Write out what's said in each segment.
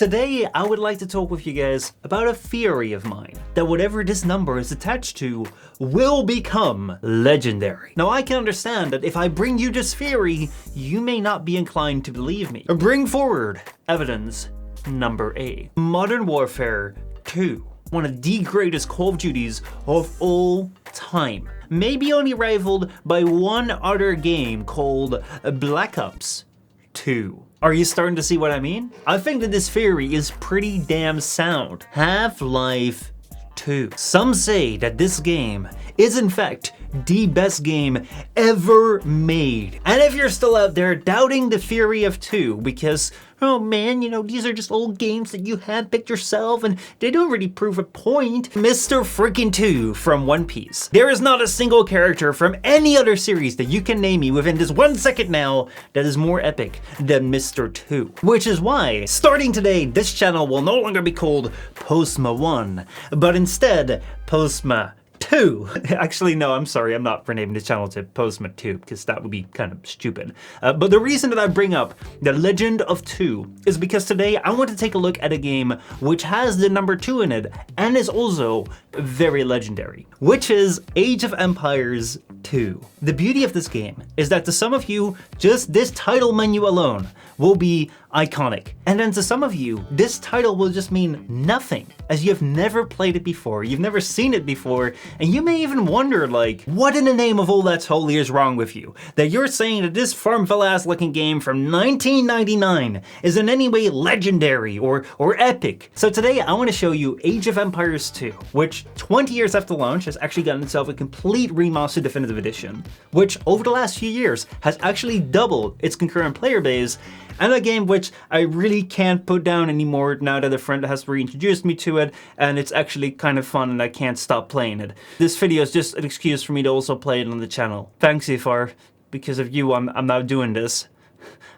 Today, I would like to talk with you guys about a theory of mine, that whatever this number is attached to will become legendary. Now, I can understand that if I bring you this theory, you may not be inclined to believe me. Bring forward evidence number A. Modern Warfare 2. One of the greatest Call of Duties of all time. Maybe only rivaled by one other game called Black Ops 2. Are you starting to see what I mean? I think that this theory is pretty damn sound. Half-Life 2. Some say that this game is in fact the best game ever made. And if you're still out there doubting the theory of 2 because, oh man, these are just old games that you handpicked yourself and they don't really prove a point. Mr. Freaking 2 from One Piece. There is not a single character from any other series that you can name me within this 1 second now that is more epic than Mr. 2. Which is why, starting today, this channel will no longer be called Postma 1, but instead, Postma 2. Actually, no, I'm sorry, I'm not renaming the channel to Postma 2 because that would be kind of stupid. But the reason that I bring up the Legend of 2 is because today I want to take a look at a game which has the number 2 in it and is also very legendary, which is Age of Empires 2. The beauty of this game is that to some of you, just this title menu alone will be iconic. And then to some of you, this title will just mean nothing, as you have never played it before, you've never seen it before, and you may even wonder, like, what in the name of all that's holy is wrong with you? That you're saying that this Farmville-ass looking game from 1999 is in any way legendary or epic. So today I want to show you Age of Empires 2, which 20 years after launch has actually gotten itself a complete remastered definitive edition, which over the last few years has actually doubled its concurrent player base, and a game which I really can't put down anymore now that a friend has reintroduced me to it, and it's actually kind of fun and I can't stop playing it. This video is just an excuse for me to also play it on the channel. Thanks, Ifar. Because of you, I'm now doing this.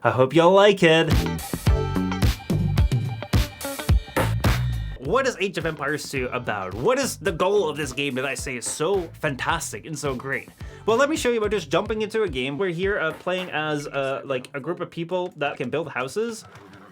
I hope y'all like it. What is Age of Empires 2 about? What is the goal of this game that I say is so fantastic and so great? Well, let me show you by just jumping into a game. We're here playing as like a group of people that can build houses,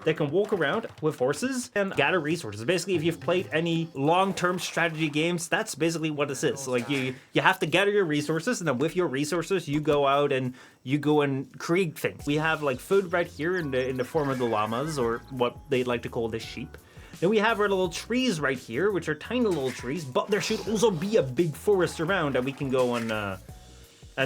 that can walk around with horses and gather resources. Basically, if you've played any long-term strategy games, that's basically what this is. So, like you have to gather your resources, and then with your resources, you go out and you go and create things. We have like food right here in the form of the llamas, or what they like to call the sheep. Then we have our little trees right here, which are tiny little trees, but there should also be a big forest around that we can go and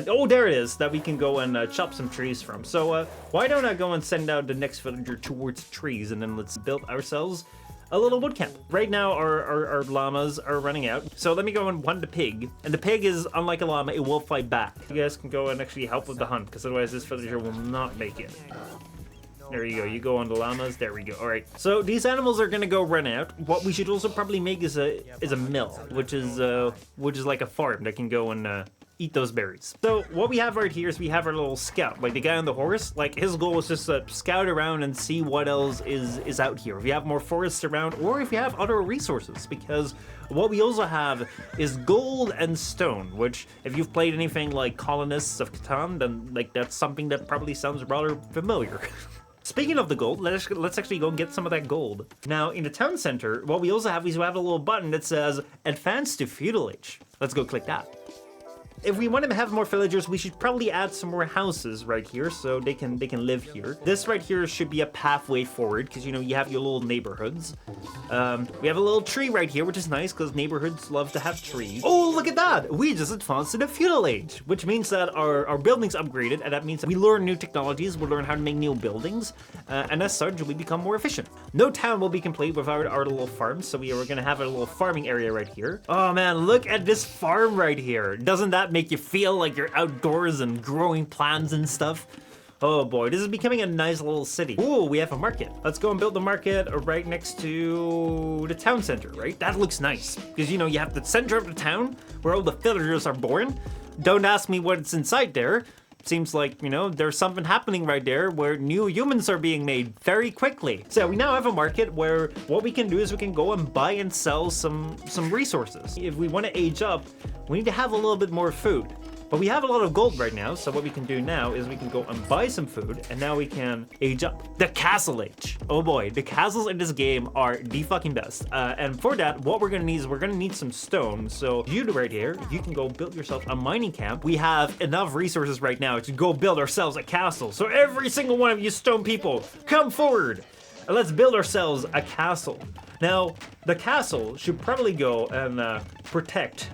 oh, there it is, that we can go and chop some trees from. So why don't I go and send out the next villager towards trees, and then let's build ourselves a little wood camp. Right now, our llamas are running out. So let me go and hunt the pig. And the pig is, unlike a llama, it will fight back. You guys can go and actually help with the hunt, because otherwise this villager will not make it. There you go, you go on the llamas, there we go. All right, so these animals are gonna go run out. What we should also probably make is a mill, which is like a farm that can go and eat those berries. So what we have right here is we have our little scout, like the guy on the horse. Like his goal is just to scout around and see what else is out here. If you have more forests around, or if you have other resources, because what we also have is gold and stone, which if you've played anything like Colonists of Catan, then like that's something that probably sounds rather familiar. Speaking of the gold, let's actually go get some of that gold. Now, in the town center, what we also have is we have a little button that says Advance to Feudal Age. Let's go click that. If we want to have more villagers, we should probably add some more houses right here so they can live here. This right here should be a pathway forward because, you have your little neighborhoods. We have a little tree right here, which is nice because neighborhoods love to have trees. Oh, look at that! We just advanced to the feudal age, which means that our buildings upgraded, and that means that we learn new technologies, we learn how to make new buildings, and as such, we become more efficient. No town will be complete without our little farms, so we are going to have a little farming area right here. Oh man, look at this farm right here. Doesn't that make you feel like you're outdoors and growing plants and stuff? Oh boy, this is becoming a nice little city. Ooh, we have a market. Let's go and build the market right next to the town center, right? That looks nice. Because, you have the center of the town where all the villagers are born. Don't ask me what's inside there. Seems like, there's something happening right there where new humans are being made very quickly. So we now have a market where what we can do is we can go and buy and sell some resources. If we want to age up, we need to have a little bit more food. But we have a lot of gold right now, so what we can do now is we can go and buy some food, and now we can age up. The castle age. Oh boy, the castles in this game are the fucking best. And for that, what we're gonna need is we're gonna need some stone. So you right here, you can go build yourself a mining camp. We have enough resources right now to go build ourselves a castle. So every single one of you stone people, come forward. And let's build ourselves a castle. Now, the castle should probably go and protect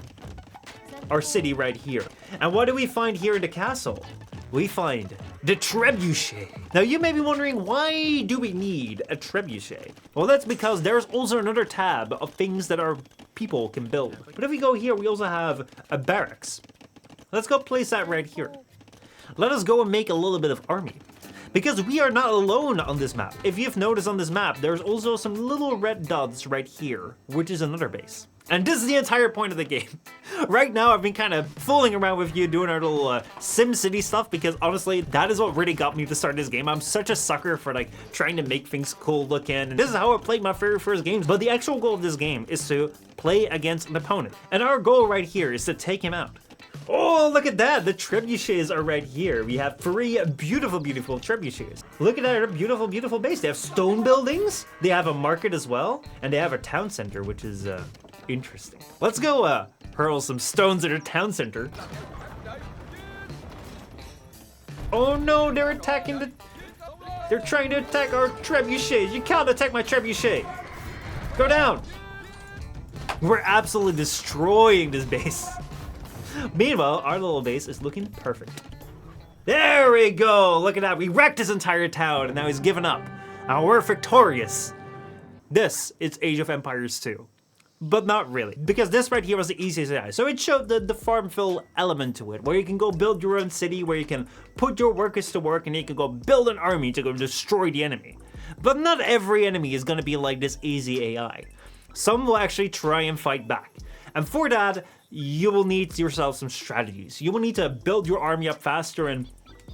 our city right here. And what do we find here in the castle? We find the trebuchet. Now you may be wondering, why do we need a trebuchet? Well, that's because there's also another tab of things that our people can build. But if we go here, we also have a barracks. Let's go place that right here. Let us go and make a little bit of army. Because we are not alone on this map. If you've noticed on this map, there's also some little red dots right here, which is another base. And this is the entire point of the game. Right now, I've been kind of fooling around with you doing our little SimCity stuff because honestly, that is what really got me to start this game. I'm such a sucker for like trying to make things cool looking. And this is how I played my very first games. But the actual goal of this game is to play against an opponent. And our goal right here is to take him out. Oh, look at that. The trebuchets are right here. We have 3 beautiful, beautiful trebuchets. Look at that beautiful, beautiful base. They have stone buildings. They have a market as well. And they have a town center, which is interesting. Let's go hurl some stones at our town center. Oh no, they're attacking they're trying to attack our trebuchets. You can't attack my trebuchet. Go down. We're absolutely destroying this base. Meanwhile, our little base is looking perfect. There we go. Look at that. We wrecked his entire town and now he's given up. Now we're victorious. This is Age of Empires 2. But not really, because this right here was the easiest AI. So it showed the farmville element to it, where you can go build your own city, where you can put your workers to work, and you can go build an army to go destroy the enemy. But not every enemy is going to be like this easy AI. Some will actually try and fight back. And for that, you will need yourself some strategies. You will need to build your army up faster and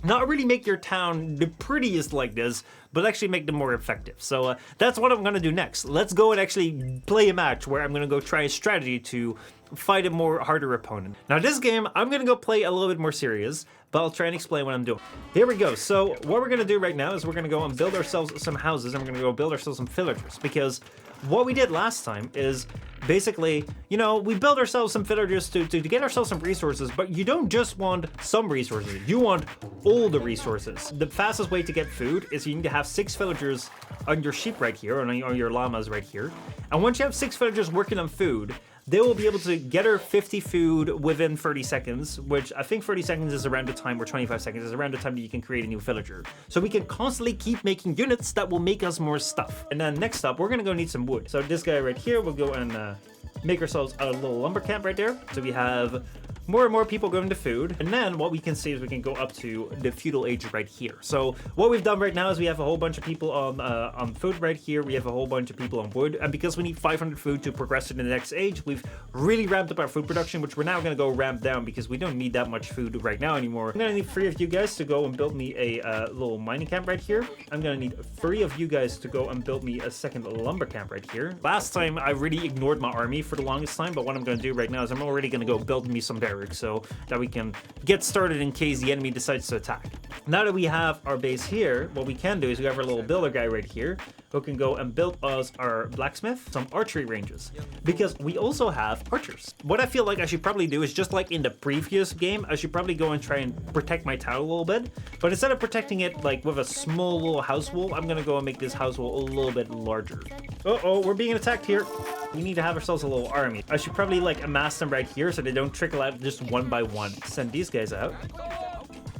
not really make your town the prettiest like this, but actually make them more effective. So that's what I'm gonna do next. Let's go and actually play a match where I'm gonna go try a strategy to fight a more harder opponent. Now this game, I'm gonna go play a little bit more serious, but I'll try and explain what I'm doing. Here we go. So what we're gonna do right now is we're gonna go and build ourselves some houses and we're gonna go build ourselves some villagers, because what we did last time is basically, you know, we built ourselves some villagers to get ourselves some resources, but you don't just want some resources, you want all the resources. The fastest way to get food is you need to have 6 villagers on your sheep right here, on your llamas right here. And once you have 6 villagers working on food, they will be able to get her 50 food within 30 seconds, which I think 30 seconds is around the time, or 25 seconds is around the time that you can create a new villager. So we can constantly keep making units that will make us more stuff. And then next up, we're gonna go need some wood. So this guy right here, we'll go and make ourselves a little lumber camp right there. So we have more and more people going to food. And then what we can see is we can go up to the feudal age right here. So what we've done right now is we have a whole bunch of people on food right here. We have a whole bunch of people on wood. And because we need 500 food to progress to the next age, we've really ramped up our food production, which we're now going to go ramp down because we don't need that much food right now anymore. I'm going to need 3 of you guys to go and build me a little mining camp right here. I'm going to need 3 of you guys to go and build me a second lumber camp right here. Last time I really ignored my army for the longest time, but what I'm going to do right now is I'm already going to go build me some barracks so that we can get started in case the enemy decides to attack. Now that we have our base here, what we can do is we have our little builder guy right here who can go and build us our blacksmith, some archery ranges, because we also have archers. What I feel like I should probably do is just like in the previous game, I should probably go and try and protect my town a little bit, but instead of protecting it like with a small little house wall, I'm gonna go and make this house wall a little bit larger. Uh-oh, we're being attacked here. We need to have ourselves a little army. I should probably like amass them right here so they don't trickle out just one by one. Send these guys out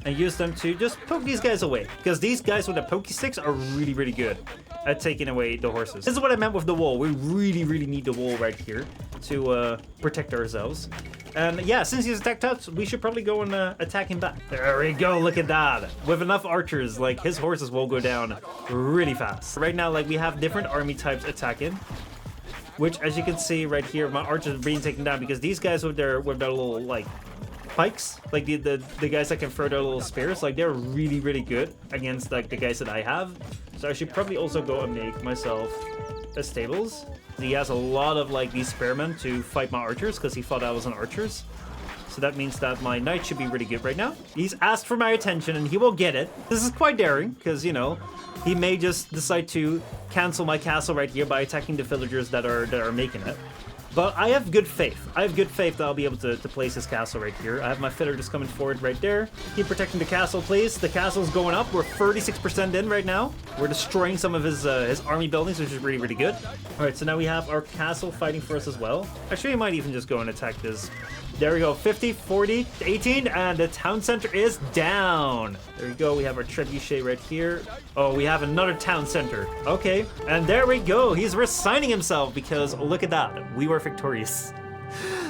and use them to just poke these guys away, because these guys with the pokey sticks are really, really good at taking away the horses. This is what I meant with the wall. We really, really need the wall right here to protect ourselves. And yeah, since he's attacked us, we should probably go and attack him back. There we go, look at that. With enough archers, like his horses will go down really fast. Right now, like we have different army types attacking, which as you can see right here, my archers are being taken down because these guys with their little like pikes, like the guys that can throw their little spears, like they're really, really good against like the guys that I have. So I should probably also go and make myself a stables. He has a lot of like these spearmen to fight my archers because he thought I was an archers. So that means that my knight should be really good right now. He's asked for my attention and he will get it. This is quite daring because, you know, he may just decide to cancel my castle right here by attacking the villagers that are making it. But I have good faith. I have good faith that I'll be able to place his castle right here. I have my fiddler just coming forward right there. Keep protecting the castle, please. The castle's going up. We're 36% in right now. We're destroying some of his army buildings, which is really, really good. All right, so now we have our castle fighting for us as well. Actually, I might even just go and attack this. There we go, 50, 40, 18, and the town center is down. There we go, we have our trebuchet right here. Oh, we have another town center. Okay, and there we go. He's resigning himself because look at that. We were victorious.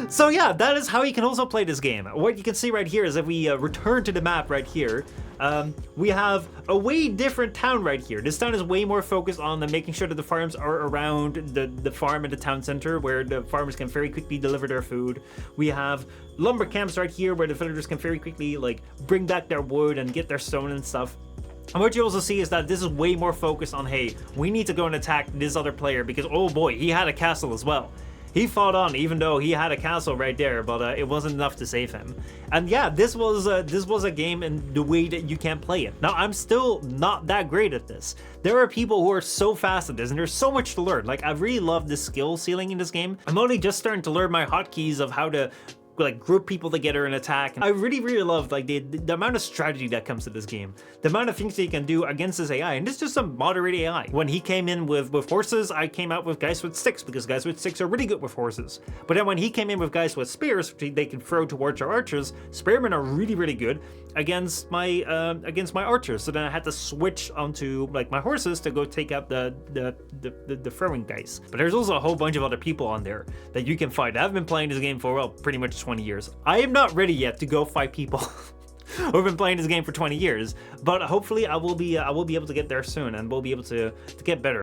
So yeah, that is how you can also play this game. What you can see right here is if we return to the map right here, we have a way different town right here. This town is way more focused on making sure that the farms are around the farm and the town center where the farmers can very quickly deliver their food. We have lumber camps right here where the villagers can very quickly like bring back their wood and get their stone and stuff. And what you also see is that this is way more focused on, hey, we need to go and attack this other player because, oh boy, he had a castle as well. He fought on even though he had a castle right there, but it wasn't enough to save him. And yeah, this was a game in the way that you can play it. Now, I'm still not that great at this. There are people who are so fast at this, and there's so much to learn. Like, I really love the skill ceiling in this game. I'm only just starting to learn my hotkeys of how to like group people together and attack. I really, really love like the amount of strategy that comes to this game, the amount of things that you can do against this AI, and this is just some moderate AI. When he came in with horses, I came out with guys with sticks because guys with sticks are really good with horses. But then when he came in with guys with spears, which they can throw towards our archers, spearmen are really, really good against my archers. So then I had to switch onto like my horses to go take out the throwing guys. But there's also a whole bunch of other people on there that you can fight. I've been playing this game for, well, pretty much 20 years. I am not ready yet to go fight people who've been playing this game for 20 years, but hopefully I will be able to get there soon, and we'll be able to get better.